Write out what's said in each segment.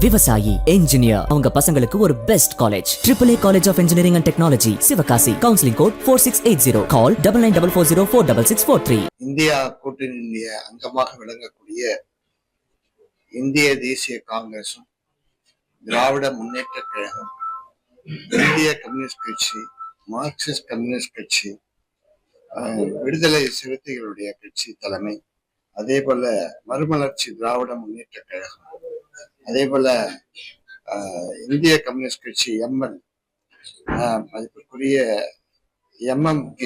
விவசாயி, என்ஜினியர், அவங்க பசங்களுக்கு ஒரு best college. AAA college of engineering and technology, Sivakasi. Counselling code 4680. Call 9944046643. India கூட்டணியினுடைய அங்கமாக விளங்கக்கூடிய இந்திய தேசிய காங்கிரசும், திராவிட முன்னேற்ற கழகம், இந்திய கம்யூனிஸ்ட் கட்சி, மார்க்சிஸ்ட் கம்யூனிஸ்ட் கட்சி, விடுதலை சிறுத்தைகளுடைய கட்சி தலைமை, அதே போல மறுமலர்ச்சி திராவிட முன்னேற்ற கழகம், அதே போல இந்திய கம்யூனிஸ்ட் கட்சி எம்எல், மதிப்பிற்குரிய MMK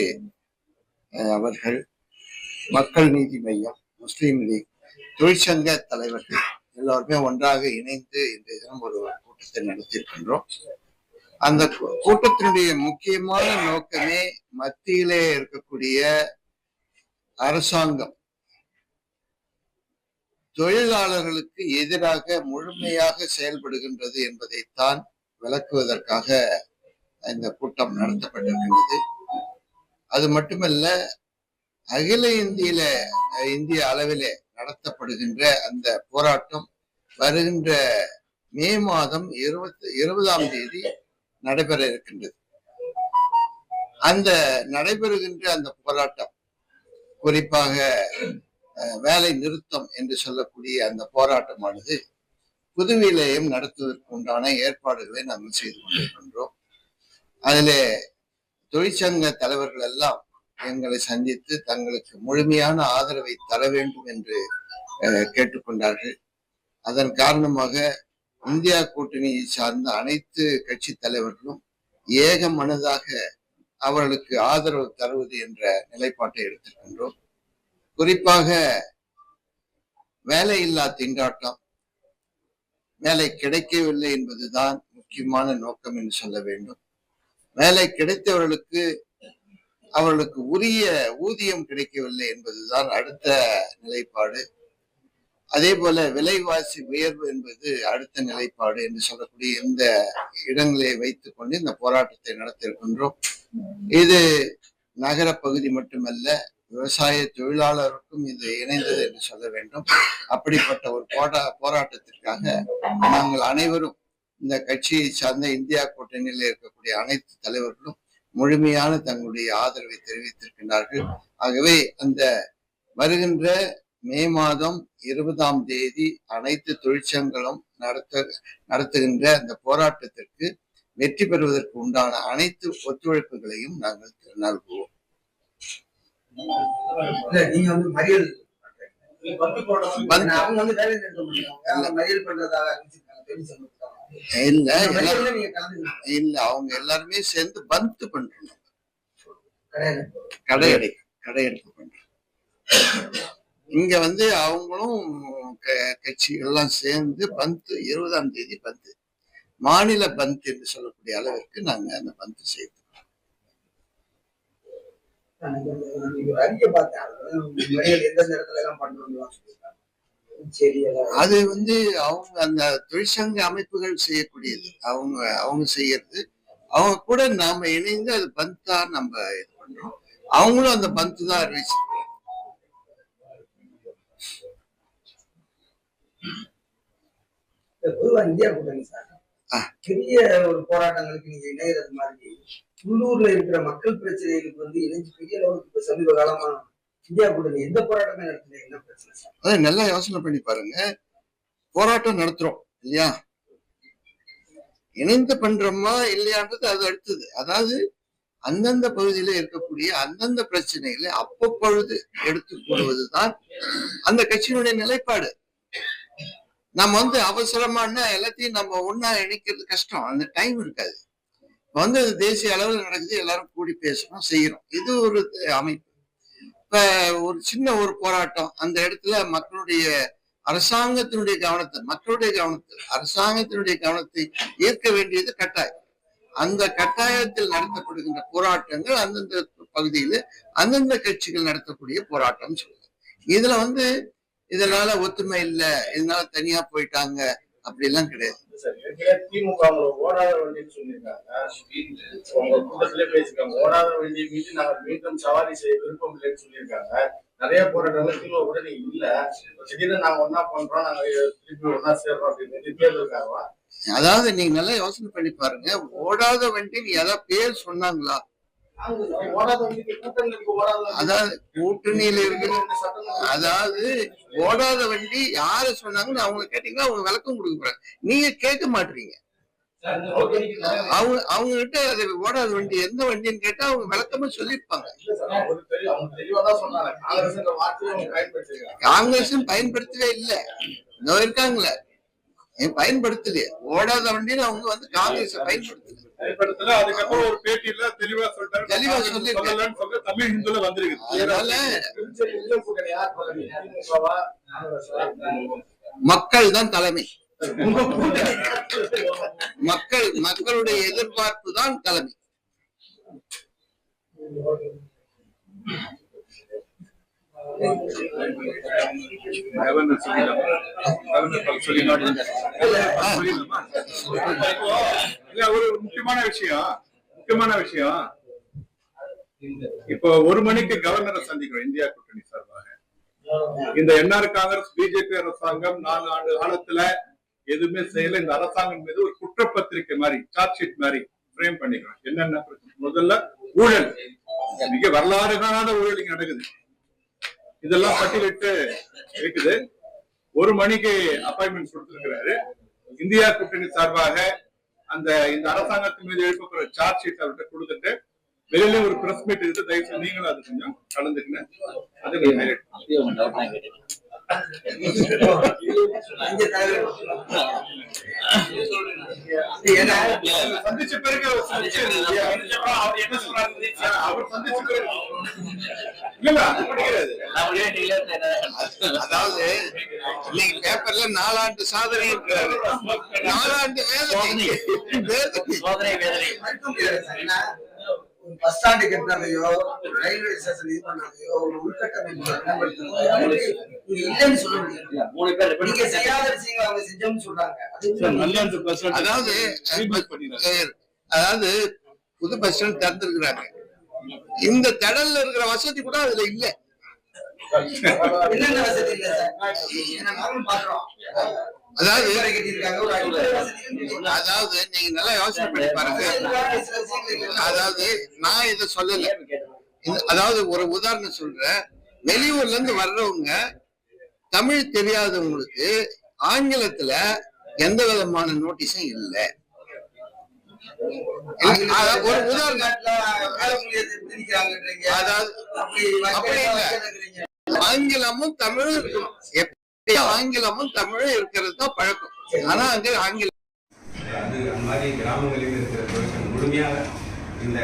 அவர்கள், மக்கள் நீதி மையம், முஸ்லீம் லீக், தொழிற்சங்க தலைவர்கள் எல்லோருமே ஒன்றாக இணைந்து இன்றைய தினம் ஒரு கூட்டத்தை நடத்தியிருக்கின்றோம். அந்த கூட்டத்தினுடைய முக்கியமான நோக்கமே மத்தியிலே இருக்கக்கூடிய அரசாங்கம் தொழிலாளர்களுக்கு எதிராக முழுமையாக செயல்படுகின்றது என்பதைத்தான் விளக்குவதற்காக இந்த கூட்டம் நடத்தப்பட்டிருக்கின்றது. அது மட்டுமல்ல, அகில இந்திய அளவிலே நடத்தப்படுகின்ற அந்த போராட்டம் வருகின்ற மே மாதம் 20ஆம் தேதி நடைபெற இருக்கின்றது. அந்த நடைபெறுகின்ற அந்த போராட்டம், குறிப்பாக வேலை நிறுத்தம் என்று சொல்லக்கூடிய அந்த போராட்டமானது புதுவிலேயும் நடத்துவதற்கு உண்டான ஏற்பாடுகளை நாங்கள் செய்து கொண்டிருக்கின்றோம். அதிலே தொழிற்சங்க தலைவர்கள் எல்லாம் எங்களை சந்தித்து தங்களுக்கு முழுமையான ஆதரவை தர வேண்டும் என்று கேட்டுக்கொண்டார்கள். அதன் காரணமாக இந்தியா கூட்டணியை சார்ந்த அனைத்து கட்சி தலைவர்களும் ஏக மனதாக அவர்களுக்கு ஆதரவு தருவது என்ற நிலைப்பாட்டை எடுத்திருக்கின்றோம். குறிப்பாக வேலையில்லா திண்டாட்டம், வேலை கிடைக்கவில்லை என்பதுதான் முக்கியமான நோக்கம் என்று சொல்ல வேண்டும். வேலை கிடைத்தவர்களுக்கு அவர்களுக்கு உரிய ஊதியம் கிடைக்கவில்லை என்பதுதான் அடுத்த நிலைப்பாடு. அதே போல விலைவாசி உயர்வு என்பது அடுத்த நிலைப்பாடு என்று சொல்லக்கூடிய இந்த இடங்களை வைத்துக் கொண்டு இந்த போராட்டத்தை நடத்தியிருக்கின்றோம். இது நகர பகுதி மட்டுமல்ல, விவசாய தொழிலாளருக்கும் இது இணைந்தது என்று சொல்ல வேண்டும். அப்படிப்பட்ட ஒரு போராட்டத்திற்காக நாங்கள் அனைவரும், இந்த கட்சியை சார்ந்த இந்தியா கூட்டணியில் இருக்கக்கூடிய அனைத்து தலைவர்களும் முழுமையான தங்களுடைய ஆதரவை தெரிவித்திருக்கிறார்கள். ஆகவே அந்த வருகின்ற மே மாதம் 20ஆம் தேதி அனைத்து தொழிற்சங்கங்களும் நடத்துகின்ற அந்த போராட்டத்திற்கு வெற்றி பெறுவதற்கு உண்டான அனைத்து ஒத்துழைப்புகளையும் நாங்கள் நல்குவோம். இல்ல, அவங்க எல்லாருமே சேர்ந்து பந்த் பண்றாங்க, கடையெடுப்பு பண்றாங்க. இங்க அவங்களும் கட்சிகள்லாம் சேர்ந்து பந்த் 20ஆம் தேதி பந்த், மாநில பந்த் என்று சொல்லக்கூடிய அளவிற்கு நாங்க அந்த பந்த் செய்தோம். அது அவங்க அந்த தொழிற்சங்க அமைப்புகள் செய்யக்கூடியது, அவங்க செய்யறது. அவங்க கூட நாம இணைந்து அது பந்தா நம்ம இது பண்றோம். அவங்களும் அந்த பந்து தான் அறிவிச்சிருக்காங்க. இந்தியா கூட்டணி சார் பெரிய ஒரு போராட்டங்களுக்கு நீங்க இணையறது மாதிரி உள்ளூர்ல இருக்கிற மக்கள் பிரச்சனைகளுக்கு இணைஞ்சு பெரிய அளவுக்கு சமீப காலமா இந்தியா கூட்டணி எந்த போராட்டமே நடத்தல, என்ன பிரச்சனை சார்? அதான் நல்லா யோசனை பண்ணி பாருங்க. போராட்டம் நடத்துறோம் இல்லையா, இணைந்து பண்றோமா இல்லையான்றது அது அடுத்தது. அதாவது அந்தந்த பகுதியில இருக்கக்கூடிய அந்தந்த பிரச்சனைகளை அப்பப்பொழுது எடுத்து கூடுவதுதான் அந்த கட்சியினுடைய நிலைப்பாடு. நம்ம அவசரமான எல்லாத்தையும் நம்ம ஒன்னா இணைக்கிறது கஷ்டம், அந்த டைம் இருக்காது. தேசிய அளவில் நடக்குது, எல்லாரும் கூடி பேசணும், செய்யறோம். இது ஒரு அமைப்பு. இப்ப ஒரு சின்ன ஒரு போராட்டம், அந்த இடத்துல அரசாங்கத்தினுடைய கவனத்தை ஈர்க்க வேண்டியது கட்டாயம். அந்த கட்டாயத்தில் நடத்தப்படுகின்ற போராட்டங்கள் அந்தந்த பகுதியில அந்தந்த கட்சிகள் நடத்தக்கூடிய போராட்டம் சொல்லுங்க. இதுல இதனால ஒத்துமை இல்லை, இதனால தனியா போயிட்டாங்க, அப்படி எல்லாம் கிடையாது. திமுக ஓடாத வண்டின்னு சொல்லியிருக்காங்க, உங்க கூட்டத்திலே பேசிருக்காங்க. ஓடாத வண்டியை மீது நாங்கள் மீண்டும் சவாரி செய்ய விருப்பம் இல்லைன்னு சொல்லியிருக்காங்க. நிறைய போராட்டங்கள் திமுக கூட நீங்க இல்ல, திடீர்னு நாங்க ஒன்னா பண்றோம், நாங்க திருப்பி ஒன்னா சேர்றோம் அப்படின்னு தேர்தலுக்காகவா? அதாவது நீங்க நல்லா யோசனை பண்ணி பாருங்க, ஓடாத வண்டி நீ ஏதாவது பேர் சொன்னாங்களா? ஓடாத வண்டிக்கு கூட்டணிக்கு ஓடாத அதாவது கூட்டணியில இருக்கிற அதாவது ஓடாத வண்டி யாரு சொன்னாங்கன்னு அவங்க கேட்டீங்கன்னா அவங்க விளக்கம் கொடுக்க போறாங்க. நீங்க கேட்க மாட்டீங்க. அவங்க கிட்ட அது ஓடாத வண்டி எந்த வண்டின்னு கேட்டா அவங்க விளக்கமா சொல்லிருப்பாங்க. காங்கிரஸும் பயன்படுத்தவே இல்லை, இன்னும் இருக்காங்களே பயன்படுத்தலையே. ஓடாத வண்டின்னு அவங்க வந்து காங்கிரஸ் பயன்படுத்தல. அதுக்கப்புறம் ஒரு பேட்டியில தெளிவா சொல்லிருக்காங்க, தமிழ் ஹிந்துல வந்திருக்கு. மக்கள் தான் தலைமை, மக்களுடைய எதிர்பார்ப்பு தான் தலைமை. ஒரு முக்கியமான விஷயம் இப்போ 1 மணிக்கு கவர்னரை சந்திக்கிறோம் இந்தியா கூட்டணி சார்பாக. இந்த என்ஆர் காங்கிரஸ் பிஜேபி அரசாங்கம் 4 ஆண்டு காலத்துல எதுவுமே செய்யல. இந்த அரசாங்கம் மீது ஒரு குற்றப்பத்திரிகை மாதிரி, சார்ஜ் ஷீட் மாதிரி ஃப்ரேம் பண்ணிக்கிறோம். என்னென்ன முதல்ல ஊழல், மிக வரலாறு காணாத ஊழல் இங்க நடக்குது. இதெல்லாம் பட்டியலிட்டு இருக்குது. 1 மணிக்கு அப்பாயின்மெண்ட் கொடுத்திருக்கிறாரு. இந்தியா கூட்டணி சார்பாக இந்த அரசாங்கத்தின் மீது எழுப்பப்படுற சார்ஜ் ஷீட் அவர்கிட்ட கொடுத்துட்டு வெளியில ஒரு பிரஸ் மீட் இருக்கு, தயவு செய்து நீங்களும் அது கொஞ்சம் கலந்துக்கணும். சந்திச்ச பிறகு அதாவது இன்னைக்கு பேப்பர்ல 4 ஆண்டு சாதனை இருக்கிறாரு, 4 ஆண்டு வேதனை. பஸ் ஸ்டாண்டு கட்டினதையோ, ரயில்வே ஸ்டேஷன் இது பண்ணதையோ, ஒரு உள்கட்டமைப்பு இல்லைன்னு சொல்ல முடியாது. நீங்க செய்யாத விஷயங்களை அவங்க செஞ்சோம்னு சொல்றாங்க. அதாவது புது பஸ் ஸ்டாண்ட் திறந்திருக்கிறாங்க, இந்த திடல்ல இருக்கிற வசதி கூட அதுல இல்ல. என்னென்ன வசதி இல்ல சார், நாங்களும் பாக்குறோம். அதாவது நீங்க நல்லா யோசனை பண்ணி பாருங்க. அதாவது நான் இத சொல்லல, அதாவது ஒரு உதாரணம் சொல்றேன். வெளியூர்ல இருந்து வர்றவங்க, தமிழ் தெரியாதவங்களுக்கு ஆங்கிலத்துல எந்த விதமான நோட்டீஸும் இல்லை. ஒரு உதாரணம், அதாவது அப்படி இல்லை, ஆங்கிலமும் தமிழும் இருக்கணும். ஆங்கிலமும் தமிழும் இருக்கிறது தான் பழக்கம். ஆனா அங்க ஆங்கிலம் அது அந்த மாதிரி கிராமங்களில் இருக்கிற முழுமையாக இந்த